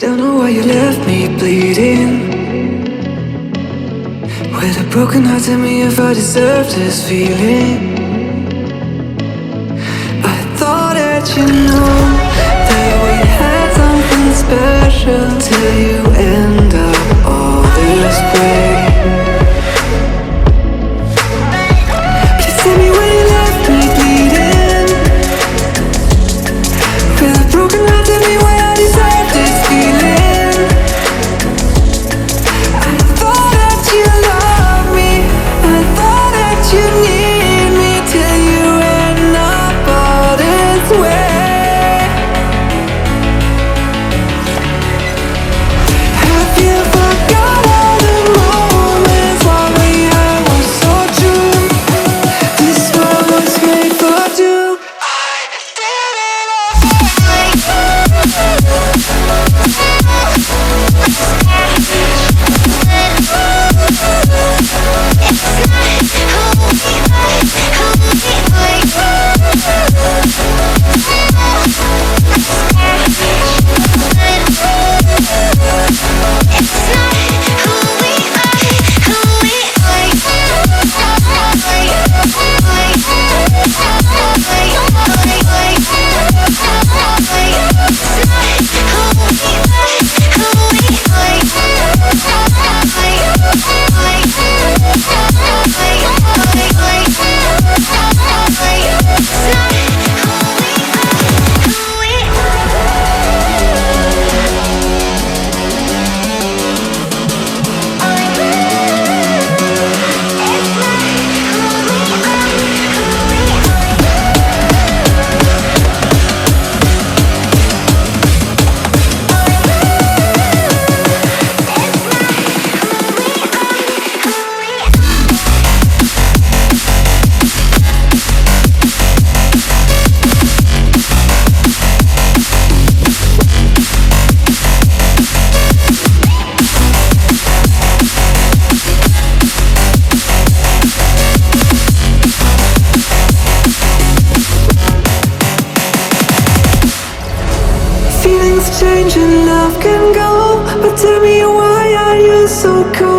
Don't know why you left me bleeding. With a broken heart, tell me if I deserve this feeling. I thought that you know that we had something special till you end up all this way. Please tell me when you left me bleeding. With a broken heart, tell me why I deserve this feeling. I thought that you loved me, I thought that you need me till you end up all this way. Have you forgot all the moments while we had was so true? This world was made for two. I did it change and love can go, but tell me why are you so cold?